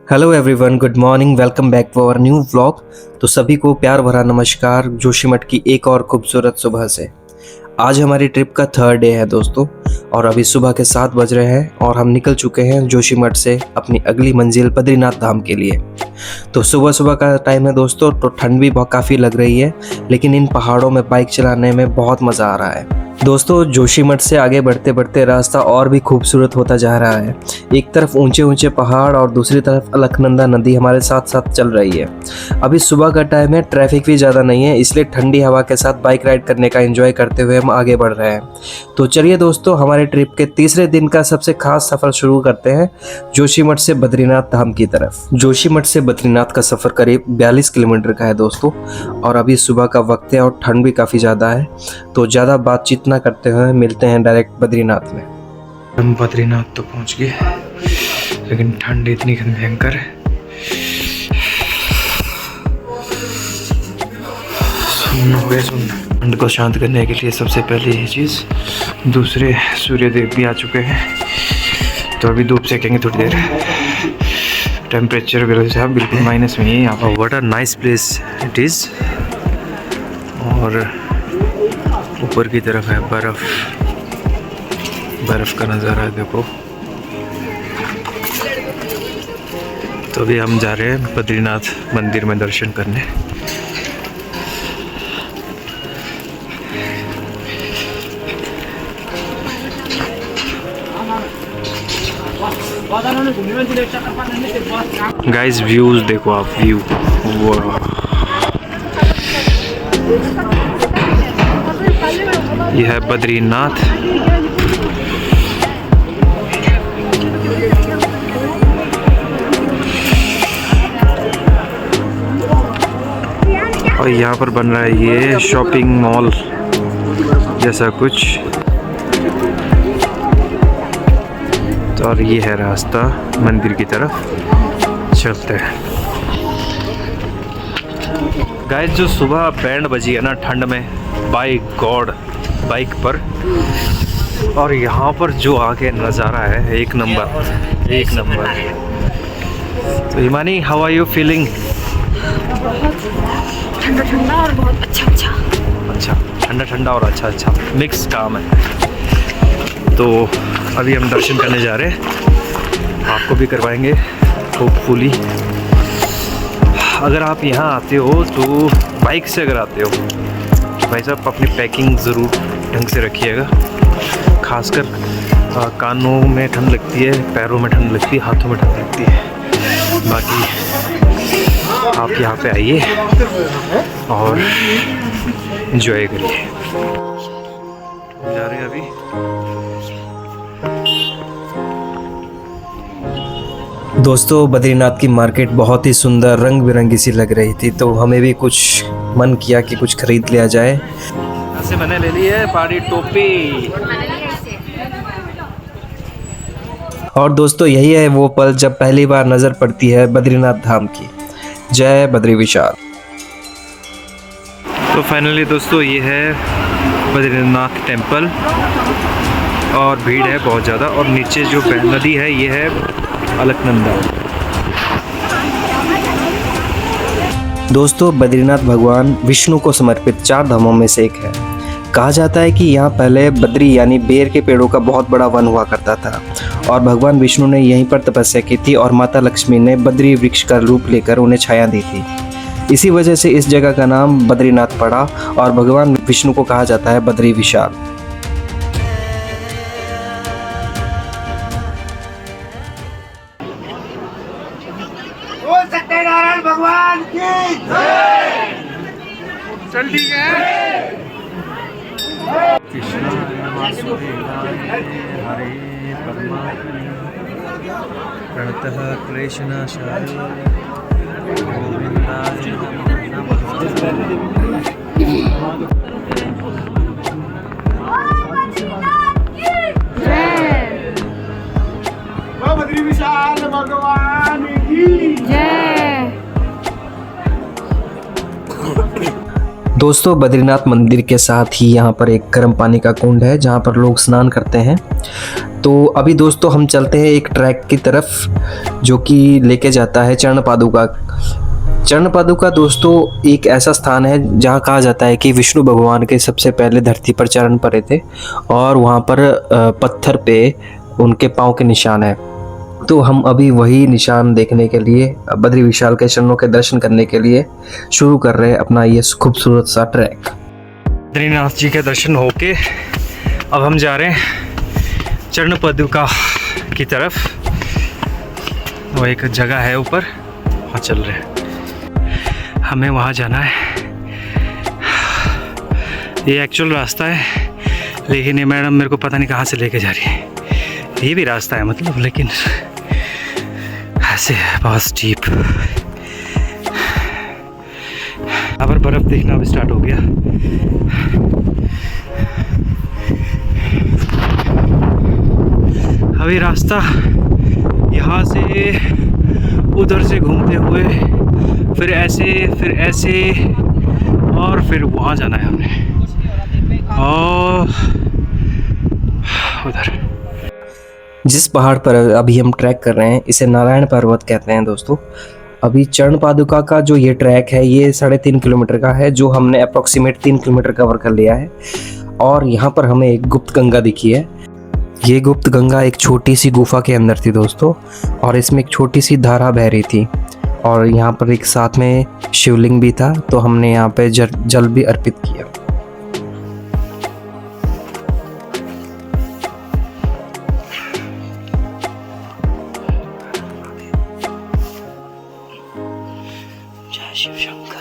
Hello everyone, good morning, welcome back to our new vlog. तो सभी को प्यार भरा नमस्कार जोशीमठ की एक और खूबसूरत सुबह से। आज हमारी ट्रिप का थर्ड डे है दोस्तों, और अभी सुबह के 7 बज रहे हैं और हम निकल चुके हैं जोशीमठ से अपनी अगली मंजिल बद्रीनाथ धाम के लिए। तो सुबह सुबह का टाइम है दोस्तों, तो ठंड भी बहुत काफ़ी लग रही है, लेकिन इन पहाड़ों में बाइक चलाने में बहुत मज़ा आ रहा है। दोस्तों जोशीमठ से आगे बढ़ते बढ़ते रास्ता और भी खूबसूरत होता जा रहा है। एक तरफ ऊंचे ऊंचे पहाड़ और दूसरी तरफ अलकनंदा नदी हमारे साथ साथ चल रही है। अभी सुबह का टाइम है, ट्रैफिक भी ज़्यादा नहीं है, इसलिए ठंडी हवा के साथ बाइक राइड करने का एंजॉय करते हुए हम आगे बढ़ रहे हैं। तो चलिए दोस्तों, हमारे ट्रिप के तीसरे दिन का सबसे खास सफ़र शुरू करते हैं जोशीमठ से बद्रीनाथ धाम की तरफ। जोशीमठ से बद्रीनाथ का सफ़र करीब 42 किलोमीटर का है दोस्तों, और अभी सुबह का वक्त है और ठंड भी काफ़ी ज़्यादा है। तो ज़्यादा बातचीत ना करते हुए मिलते हैं डायरेक्ट बद्रीनाथ में। हम बद्रीनाथ तो पहुंच गए, लेकिन ठंड इतनी भयंकर है। ठंड को शांत करने के लिए सबसे पहले ये चीज़। दूसरे सूर्यदेव भी आ चुके हैं, तो अभी धूप सेकेंगे थोड़ी देर। टेम्परेचर बिल्कुल माइनस में ही है यहाँ पर। What a nice place it is. और ऊपर की तरफ है बर्फ़, बर्फ़ का नज़ारा है देखो। तो अभी हम जा रहे हैं बद्रीनाथ मंदिर में दर्शन करने। गाइस व्यूज देखो आप, व्यू ये है बद्रीनाथ। और यहाँ पर बन रहा है ये शॉपिंग मॉल जैसा कुछ। तो और ये है रास्ता मंदिर की तरफ चलते हैं। गाइस जो सुबह बैंड बजी है ना ठंड में, बाय गॉड, बाइक पर, और यहाँ पर जो आगे नज़ारा है एक नंबर, एक नंबर। तो Himani, how are you feeling? बहुत ठंडा ठंडा और बहुत अच्छा, ठंडा ठंडा और अच्छा मिक्स काम है। तो अभी हम दर्शन करने जा रहे हैं, आपको भी करवाएंगे होपफुली। अगर आप यहाँ आते हो तो बाइक से अगर आते हो तो भाई साहब अपनी पैकिंग ज़रूर ढंग से रखिएगा। खासकर कानों में ठंड लगती है, पैरों में ठंड लगती है, हाथों में ठंड लगती है। बाकी आप यहाँ पे आइए और एंजॉय करिए। जा रहे हैं अभी। दोस्तों बद्रीनाथ की मार्केट बहुत ही सुंदर रंग बिरंगी सी लग रही थी, तो हमें भी कुछ मन किया कि कुछ खरीद लिया जाए। ऐसे मैंने ले ली है पहाड़ी टोपी। और दोस्तों यही है वो पल जब पहली बार नज़र पड़ती है बद्रीनाथ धाम की। जय बद्री विशाल। तो फाइनली दोस्तों ये है बद्रीनाथ टेम्पल, और भीड़ है बहुत ज़्यादा। और नीचे जो नदी है ये है अलकनंदा। दोस्तों बद्रीनाथ भगवान विष्णु को समर्पित 4 धामों में से एक है। कहा जाता है कि यहाँ पहले बद्री यानी बेर के पेड़ों का बहुत बड़ा वन हुआ करता था, और भगवान विष्णु ने यहीं पर तपस्या की थी, और माता लक्ष्मी ने बद्री वृक्ष का रूप लेकर उन्हें छाया दी थी। इसी वजह से इस जगह का नाम बद्रीनाथ पड़ा, और भगवान विष्णु को कहा जाता है बद्री विशाल। सत्यनारायण भगवान की जय। चल ठीक है। कृष्ण हरे परमात्मने प्रणतः क्लेशनाशाय गोविंदाय बद्री विशाल भगवान की जय। दोस्तों बद्रीनाथ मंदिर के साथ ही यहाँ पर एक गर्म पानी का कुंड है जहाँ पर लोग स्नान करते हैं। तो अभी दोस्तों हम चलते हैं एक ट्रैक की तरफ जो कि लेके जाता है चरण पादुका। चरण पादुका दोस्तों एक ऐसा स्थान है जहाँ कहा जाता है कि विष्णु भगवान के सबसे पहले धरती पर चरण पड़े थे और वहाँ पर पत्थर पे उनके पाँव के निशान है। तो हम अभी वही निशान देखने के लिए बद्री विशाल के चरणों के दर्शन करने के लिए शुरू कर रहे हैं अपना ये खूबसूरत सा ट्रैक। बद्रीनाथ जी के दर्शन होके अब हम जा रहे हैं चरण पादुका की तरफ। वो एक जगह है ऊपर, वहाँ चल रहे हैं, हमें वहाँ जाना है। ये एक्चुअल रास्ता है लेकिन ये मैडम मेरे को पता नहीं कहाँ से लेके जा रही है। ये भी रास्ता है मतलब, लेकिन ऐसे बहुत स्टीप। यहाँ पर बर्फ देखना भी स्टार्ट हो गया। अभी रास्ता यहाँ से उधर से घूमते हुए फिर ऐसे और फिर वहाँ जाना है हमने, और उधर जिस पहाड़ पर अभी हम ट्रैक कर रहे हैं इसे नारायण पर्वत कहते हैं दोस्तों। अभी चरण पादुका का जो ये ट्रैक है ये 3.5 किलोमीटर का है, जो हमने अप्रॉक्सीमेट 3 किलोमीटर कवर कर लिया है। और यहाँ पर हमें एक गुप्त गंगा दिखी है। ये गुप्त गंगा एक छोटी सी गुफा के अंदर थी दोस्तों, और इसमें एक छोटी सी धारा बह रही थी और यहाँ पर एक साथ में शिवलिंग भी था, तो हमने यहाँ पे जल भी अर्पित किया। शिव शंकर।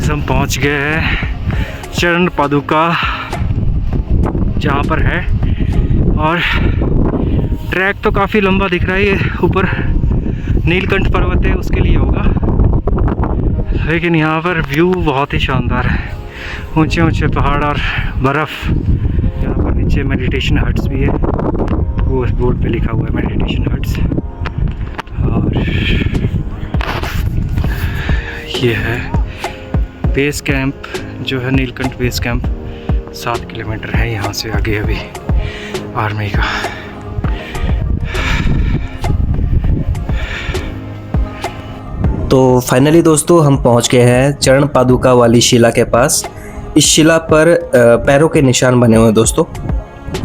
हम पहुंच गए हैं चरण पादुका जहाँ पर है, और ट्रैक तो काफ़ी लंबा दिख रहा है। ये ऊपर नीलकंठ पर्वत है उसके लिए होगा, लेकिन यहाँ पर व्यू बहुत ही शानदार है। ऊंचे ऊंचे पहाड़ और बर्फ़। यहाँ पर नीचे मेडिटेशन हट्स भी है, वो बोर्ड पे लिखा हुआ है मेडिटेशन हट्स। और ये है बेस कैंप जो है नीलकंठ बेस कैंप। 7 किलोमीटर है यहाँ से आगे अभी आर्मी का। तो फाइनली दोस्तों हम पहुँच गए हैं चरण पादुका वाली शिला के पास। इस शिला पर पैरों के निशान बने हुए हैं दोस्तों,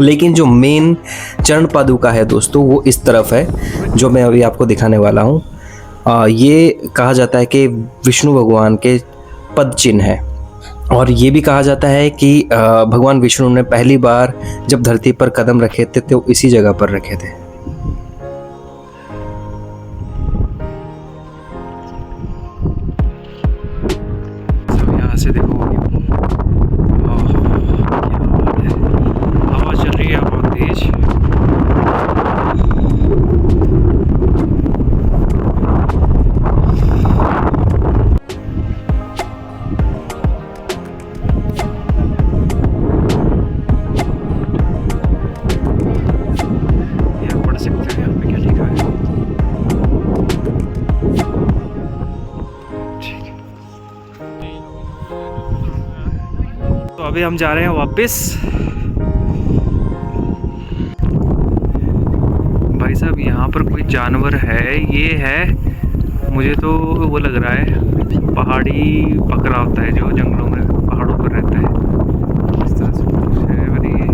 लेकिन जो मेन चरण पादुका है दोस्तों वो इस तरफ है जो मैं अभी आपको दिखाने वाला हूँ। ये कहा जाता है कि विष्णु भगवान के पद चिन्ह है, और ये भी कहा जाता है कि भगवान विष्णु ने पहली बार जब धरती पर कदम रखे थे तो इसी जगह पर रखे थे। सब यहाँ से देखो, हवा चल रही है बहुत तेज। तो अभी हम जा रहे हैं वापस। भाई साहब यहाँ पर कोई जानवर है, ये है मुझे तो वो लग रहा है पहाड़ी बकरा होता है जो जंगलों में पहाड़ों पर रहता है। इस तरह से कुछ है, पर ये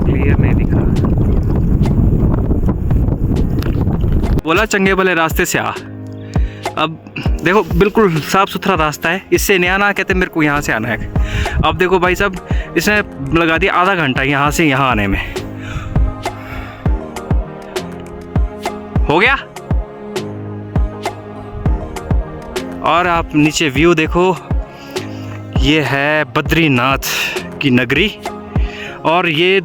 क्लियर नहीं दिखा। बोला चंगे भले रास्ते से आ। अब देखो बिल्कुल साफ़ सुथरा रास्ता है, इससे नहीं आना, कहते मेरे को यहाँ से आना है। अब देखो भाई साहब इसने लगा दिया आधा घंटा यहाँ से यहाँ आने में। हो गया। और आप नीचे व्यू देखो, ये है बद्रीनाथ की नगरी और ये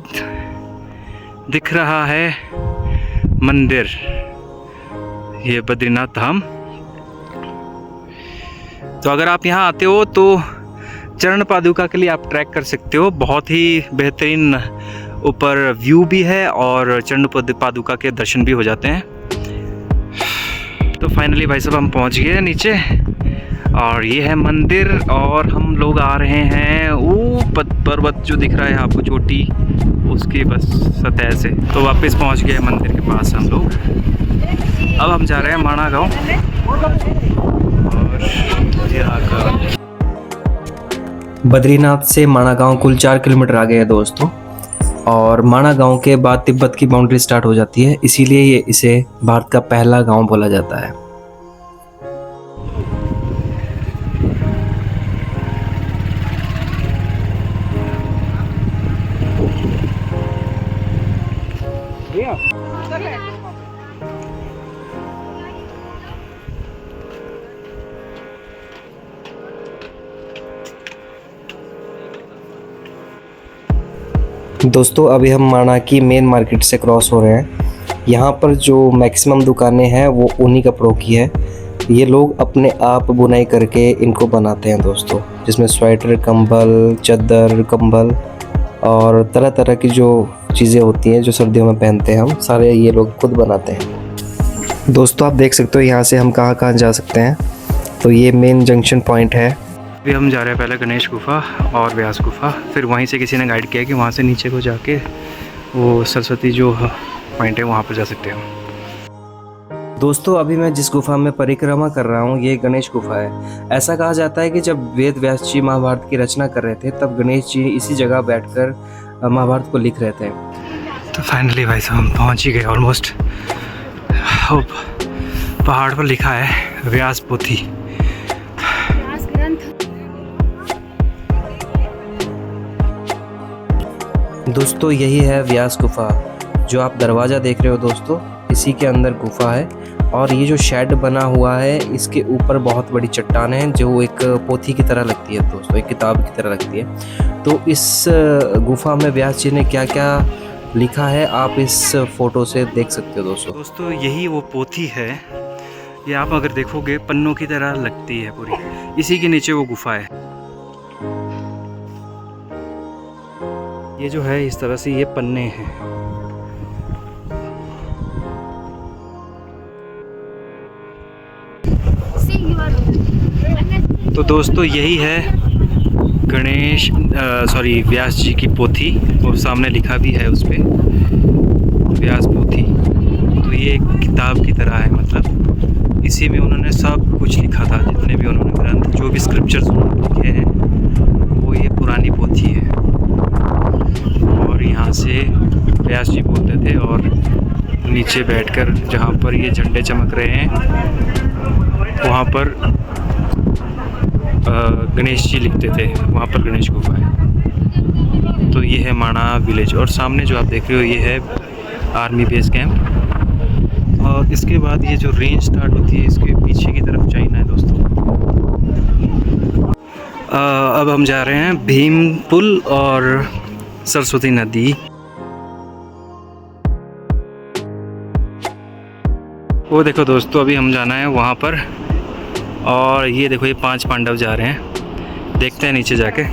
दिख रहा है मंदिर, ये बद्रीनाथ धाम। तो अगर आप यहाँ आते हो तो चरण पादुका के लिए आप ट्रैक कर सकते हो। बहुत ही बेहतरीन ऊपर व्यू भी है और चरण पादुका के दर्शन भी हो जाते हैं। तो फाइनली भाई साहब हम पहुँच गए नीचे और ये है मंदिर और हम लोग आ रहे हैं वो पर्वत जो दिख रहा है आपको चोटी, उसके बस सतह से। तो वापस पहुंच गए मंदिर के पास हम लोग। अब हम जा रहे हैं माणा गांव और यहाँ का बद्रीनाथ से माणा गांव कुल 4 किलोमीटर आगे है दोस्तों, और माणा गांव के बाद तिब्बत की बाउंड्री स्टार्ट हो जाती है, इसीलिए इसे भारत का पहला गांव बोला जाता है। दोस्तों अभी हम माणा की मेन मार्केट से क्रॉस हो रहे हैं। यहाँ पर जो मैक्सिमम दुकानें हैं वो उन्हीं कपड़ों की है। ये लोग अपने आप बुनाई करके इनको बनाते हैं दोस्तों, जिसमें स्वेटर, कंबल, चादर, कंबल और तरह तरह की जो चीज़ें होती हैं जो सर्दियों में पहनते हैं हम, सारे ये लोग खुद बनाते हैं। दोस्तों आप देख सकते हो यहाँ से हम कहाँ कहाँ जा सकते हैं। तो ये मेन जंक्शन पॉइंट है। अभी हम जा रहे हैं पहले गणेश गुफा और व्यास गुफा, फिर वहीं से किसी ने गाइड किया कि वहाँ से नीचे को जाके वो सरस्वती जो पॉइंट है वहाँ पर जा सकते हैं। दोस्तों अभी मैं जिस गुफा में परिक्रमा कर रहा हूँ ये गणेश गुफा है। ऐसा कहा जाता है कि जब वेद व्यास जी महाभारत की रचना कर रहे थे तब गणेश जी इसी जगह बैठकर महाभारत को लिख रहे थे। तो फाइनली भाई साहब हम पहुँच ही गए ऑलमोस्ट। पहाड़ पर लिखा है व्यास पोथी। दोस्तों यही है व्यास गुफा, जो आप दरवाज़ा देख रहे हो दोस्तों, इसी के अंदर गुफा है। और ये जो शेड बना हुआ है इसके ऊपर बहुत बड़ी चट्टान है जो एक पोथी की तरह लगती है दोस्तों, एक किताब की तरह लगती है। तो इस गुफा में व्यास जी ने क्या क्या लिखा है आप इस फोटो से देख सकते हो दोस्तों। यही वो पोथी है, ये आप अगर देखोगे पन्नों की तरह लगती है पूरी, इसी के नीचे वो गुफा है। ये जो है इस तरह से ये पन्ने हैं। तो दोस्तों यही है गणेश व्यास जी की पोथी, और सामने लिखा भी है उस पर व्यास पोथी। तो ये एक किताब की तरह है, मतलब इसी में उन्होंने सब कुछ लिखा था, जितने भी उन्होंने ग्रंथ, जो भी स्क्रिप्चर्स उन्होंने लिखे हैं वो ये पुरानी पोथी है। और यहाँ से व्यास जी बोलते थे और नीचे बैठकर जहाँ पर ये झंडे चमक रहे हैं वहाँ पर गणेश जी लिखते थे, वहाँ पर गणेश गुफा है। तो ये है माणा विलेज और सामने जो आप देख रहे हो ये है आर्मी बेस कैंप। और इसके बाद ये जो रेंज स्टार्ट होती है इसके पीछे की तरफ चाइना है दोस्तों। अब हम जा रहे हैं भीम पुल और सरस्वती नदी। वो देखो दोस्तों अभी हम जाना है वहाँ पर, और ये देखो ये 5 पांडव जा रहे हैं, देखते हैं नीचे जाके।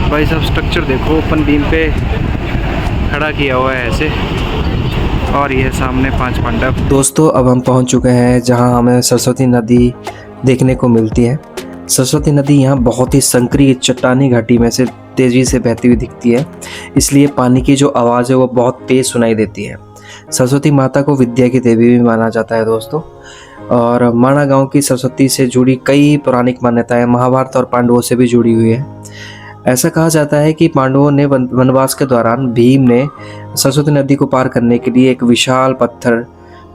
भाई साहब स्ट्रक्चर देखो, ओपन बीम पे खड़ा किया हुआ है ऐसे, और ये सामने 5 पांडव। दोस्तों अब हम पहुंच चुके हैं जहां हमें सरस्वती नदी देखने को मिलती है। सरस्वती नदी यहाँ बहुत ही संकरी चट्टानी घाटी में से तेज़ी से बहती हुई दिखती है, इसलिए पानी की जो आवाज़ है वो बहुत तेज़ सुनाई देती है। सरस्वती माता को विद्या की देवी भी माना जाता है दोस्तों। और माणा गांव की सरस्वती से जुड़ी कई पौराणिक मान्यताएं महाभारत और पांडवों से भी जुड़ी हुई है। ऐसा कहा जाता है कि पांडवों ने वनवास के दौरान भीम ने सरस्वती नदी को पार करने के लिए एक विशाल पत्थर,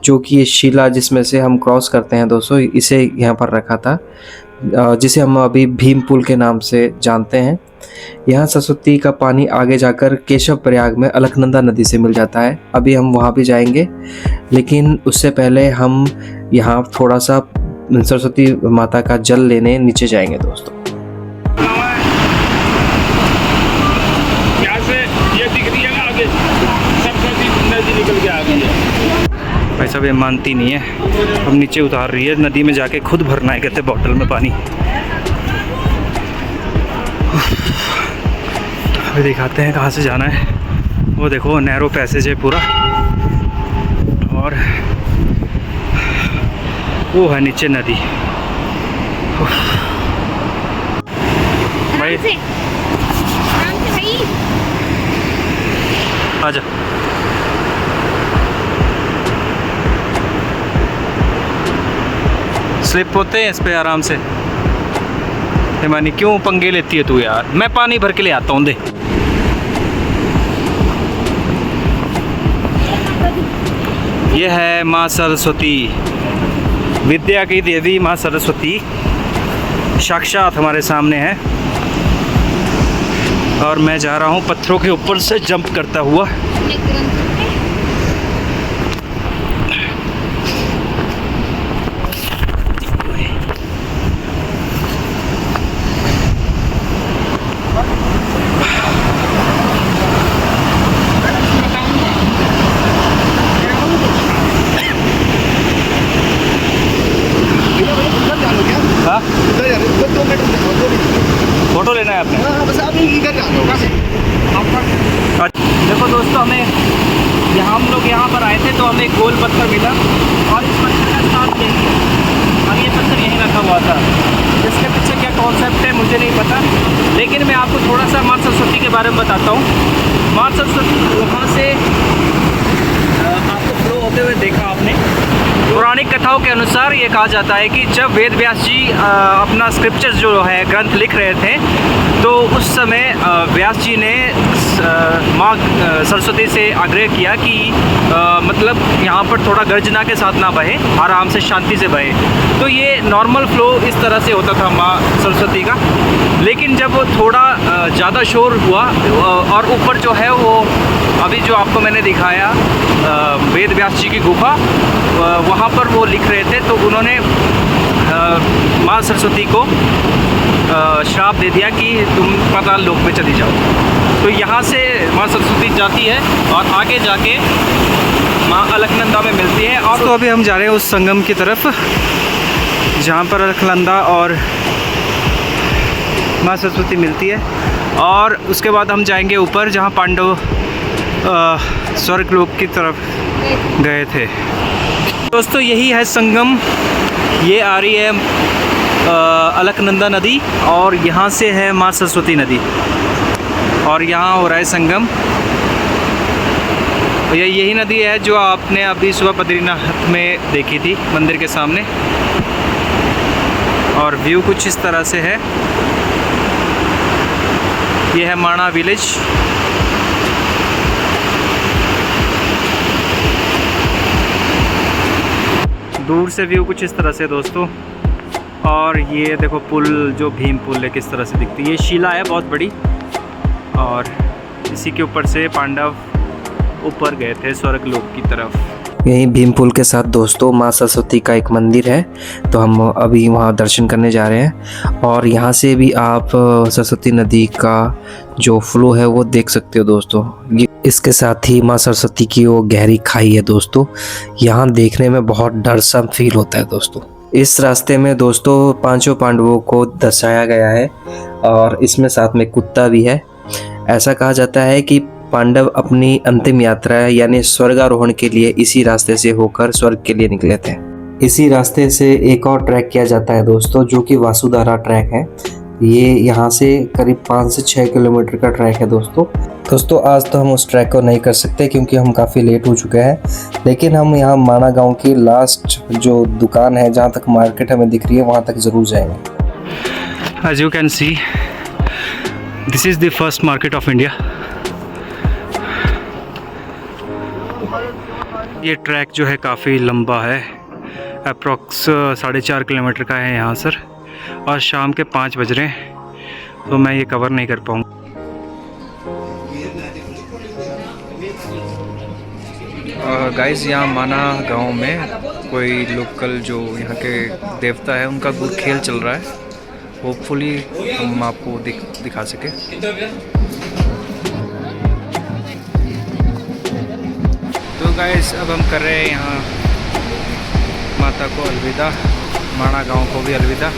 जो कि ये शिला जिसमें से हम क्रॉस करते हैं दोस्तों, इसे यहाँ पर रखा था, जिसे हम अभी भीम पुल के नाम से जानते हैं। यहाँ सरस्वती का पानी आगे जाकर केशव प्रयाग में अलकनंदा नदी से मिल जाता है। अभी हम वहाँ भी जाएंगे, लेकिन उससे पहले हम यहाँ थोड़ा सा सरस्वती माता का जल लेने नीचे जाएंगे दोस्तों। यहाँ से ये दिख रही है ना आगे, सरस्वती नदी निकल के आ गई है। भाई साहब ये मानती नहीं है, अब नीचे उतार रही है। नदी में जाके खुद भरना है कहते बॉटल में पानी। अभी दिखाते हैं कहाँ से जाना है। वो देखो नैरो पैसेज है पूरा, और वो है नीचे नदी। भाई आजा। स्लिप होते हैं इस पे आराम से। हिमानी क्यों पंगे लेती है तू यार, मैं पानी भर के ले आता हूँ दे। ये है माँ सरस्वती, विद्या की देवी माँ सरस्वती साक्षात हमारे सामने है। और मैं जा रहा हूँ पत्थरों के ऊपर से जंप करता हुआ। फोटो लेना है आपने? देखो दोस्तों, हमें हम लोग यहाँ पर आए थे तो हमें एक गोल पत्थर मिला, और इस पत्थर का स्थान यही है, और ये पत्थर यहीं रखा हुआ था। इसके पीछे क्या कॉन्सेप्ट है मुझे नहीं पता, लेकिन मैं आपको थोड़ा सा माँ सरस्वती के बारे में बताता हूँ। माँ सरस्वती वहाँ से आपको फ्लो होते हुए देखा आपने। पौराणिक कथाओं के अनुसार ये कहा जाता है कि जब वेद व्यास जी अपना स्क्रिप्चर्स जो है ग्रंथ लिख रहे थे, तो उस समय व्यास जी ने माँ सरस्वती से आग्रह किया कि मतलब यहाँ पर थोड़ा गर्जना के साथ ना बहे, आराम से शांति से बहे। तो ये नॉर्मल फ्लो इस तरह से होता था माँ सरस्वती का। लेकिन जब वो थोड़ा ज़्यादा शोर हुआ, और ऊपर जो है वो अभी जो आपको मैंने दिखाया वेद व्यास जी की गुफा, वहाँ पर वो लिख रहे थे, तो उन्होंने माँ सरस्वती को श्राप दे दिया कि तुम पाताल लोक में चली जाओ। तो यहाँ से माँ सरस्वती जाती है और आगे जाके माँ अलकनंदा में मिलती है। और तो अभी हम जा रहे हैं उस संगम की तरफ जहाँ पर अलकनंदा और माँ सरस्वती मिलती है, और उसके बाद हम जाएंगे ऊपर जहाँ पांडव स्वर्ग लोक की तरफ गए थे। दोस्तों यही है संगम, ये आ रही है अलकनंदा नदी, और यहाँ से है माँ सरस्वती नदी, और यहाँ हो रहा है संगम। तो यही नदी है जो आपने अभी सुबह बद्रीनाथ में देखी थी मंदिर के सामने। और व्यू कुछ इस तरह से है। ये है माणा विलेज। दूर से व्यू कुछ इस तरह से दोस्तों। और ये देखो पुल, जो भीम पुल है किस तरह से दिखती है। ये शिला है बहुत बड़ी, और इसी के ऊपर से पांडव ऊपर गए थे स्वर्ग लोक की तरफ। यही भीम पुल के साथ दोस्तों माँ सरस्वती का एक मंदिर है, तो हम अभी वहाँ दर्शन करने जा रहे हैं। और यहाँ से भी आप सरस्वती नदी का जो फ्लो है वो देख सकते हो दोस्तों। इसके साथ ही माँ सरस्वती की वो गहरी खाई है दोस्तों, यहाँ देखने में बहुत डर सा फील होता है दोस्तों। इस रास्ते में दोस्तों पांचों पांडवों को दर्शाया गया है, और इसमें साथ में कुत्ता भी है। ऐसा कहा जाता है कि पांडव अपनी अंतिम यात्रा यानी स्वर्गारोहण के लिए इसी रास्ते से होकर स्वर्ग के लिए निकले थे। इसी रास्ते से एक और ट्रैक किया जाता है दोस्तों, जो कि वासुधारा ट्रैक है। ये यहाँ से करीब 5 से 6 किलोमीटर का ट्रैक है दोस्तों। आज तो हम उस ट्रैक को नहीं कर सकते क्योंकि हम काफ़ी लेट हो चुके हैं, लेकिन हम यहाँ माना गांव की लास्ट जो दुकान है, जहाँ तक मार्केट हमें दिख रही है, वहाँ तक ज़रूर जाएंगे। As you can see, this is the first market of India. ये ट्रैक जो है काफ़ी लंबा है, अप्रॉक्स 4.5 किलोमीटर का है यहाँ सर। और शाम के 5 बज रहे हैं, तो मैं ये कवर नहीं कर पाऊँगा। गाइस यहाँ माना गांव में कोई लोकल जो यहाँ के देवता है उनका गुड़ खेल चल रहा है। होपफुली हम आपको दिखा सके। तो गाइस अब हम कर रहे हैं यहाँ माता को अलविदा, माना गांव को भी अलविदा।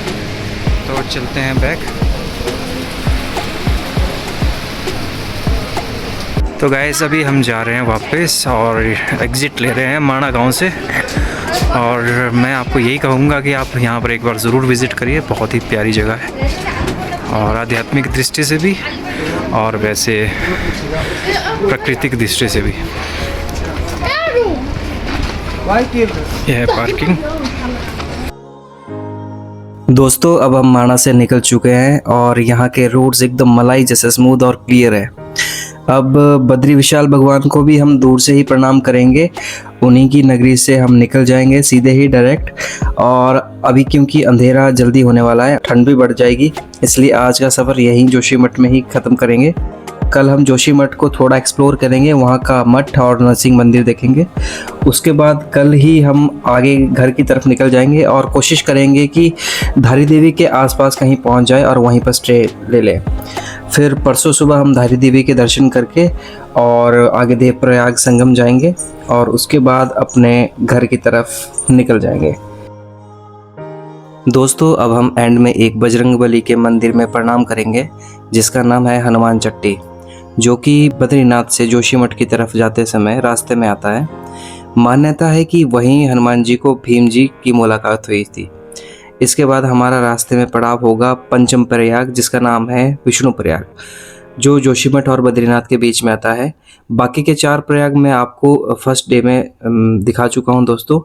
तो चलते हैं बैक। तो गाइस अभी हम जा रहे हैं वापस और एग्ज़िट ले रहे हैं माना गांव से। और मैं आपको यही कहूँगा कि आप यहाँ पर एक बार ज़रूर विज़िट करिए, बहुत ही प्यारी जगह है और आध्यात्मिक दृष्टि से भी और वैसे प्राकृतिक दृष्टि से भी। यह है पार्किंग। दोस्तों अब हम माना से निकल चुके हैं और यहाँ के रोड्स एकदम मलाई जैसे स्मूथ और क्लियर है। अब बद्री विशाल भगवान को भी हम दूर से ही प्रणाम करेंगे। उन्हीं की नगरी से हम निकल जाएंगे सीधे ही डायरेक्ट। और अभी क्योंकि अंधेरा जल्दी होने वाला है, ठंड भी बढ़ जाएगी, इसलिए आज का सफ़र यहीं जोशीमठ में ही ख़त्म करेंगे। कल हम जोशीमठ को थोड़ा एक्सप्लोर करेंगे, वहाँ का मठ और नरसिंह मंदिर देखेंगे। उसके बाद कल ही हम आगे घर की तरफ निकल जाएंगे और कोशिश करेंगे कि धारी देवी के आसपास कहीं पहुँच जाए और वहीं पर स्टे ले लें। फिर परसों सुबह हम धारी देवी के दर्शन करके और आगे देवप्रयाग संगम जाएंगे और उसके बाद अपने घर की तरफ निकल जाएंगे। दोस्तों अब हम एंड में एक बजरंगबली के मंदिर में प्रणाम करेंगे जिसका नाम है हनुमान चट्टी, जो कि बद्रीनाथ से जोशीमठ की तरफ जाते समय रास्ते में आता है। मान्यता है कि वहीं हनुमान जी को भीम जी की मुलाकात हुई थी। इसके बाद हमारा रास्ते में पड़ाव होगा पंचम प्रयाग, जिसका नाम है विष्णु प्रयाग, जो जोशीमठ और बद्रीनाथ के बीच में आता है। बाकी के 4 प्रयाग मैं आपको फर्स्ट डे में दिखा चुका हूं दोस्तों।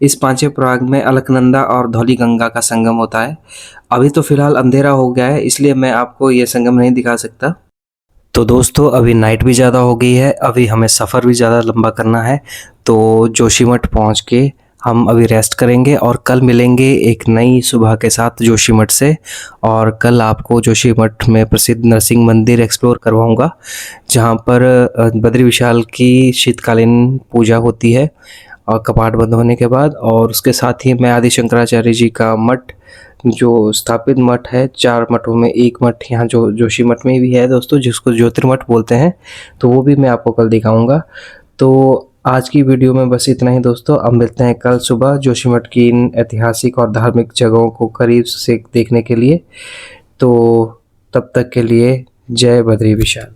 इस 5वें प्रयाग में अलकनंदा और धौली गंगा का संगम होता है। अभी तो फ़िलहाल अंधेरा हो गया है, इसलिए मैं आपको ये संगम नहीं दिखा सकता। तो दोस्तों अभी नाइट भी ज़्यादा हो गई है, अभी हमें सफ़र भी ज़्यादा लंबा करना है। तो जोशीमठ पहुँच के हम अभी रेस्ट करेंगे और कल मिलेंगे एक नई सुबह के साथ जोशीमठ से। और कल आपको जोशीमठ में प्रसिद्ध नरसिंह मंदिर एक्सप्लोर करवाऊंगा, जहां पर बद्री विशाल की शीतकालीन पूजा होती है और कपाट बंद होने के बाद। और उसके साथ ही मैं आदि शंकराचार्य जी का मठ, जो स्थापित मठ है 4 मठों में एक मठ यहाँ जो जोशीमठ में भी है दोस्तों, जिसको ज्योतिर्मठ बोलते हैं, तो वो भी मैं आपको कल दिखाऊंगा। तो आज की वीडियो में बस इतना ही दोस्तों। अब मिलते हैं कल सुबह जोशीमठ की इन ऐतिहासिक और धार्मिक जगहों को करीब से देखने के लिए। तो तब तक के लिए जय बद्री विशाल।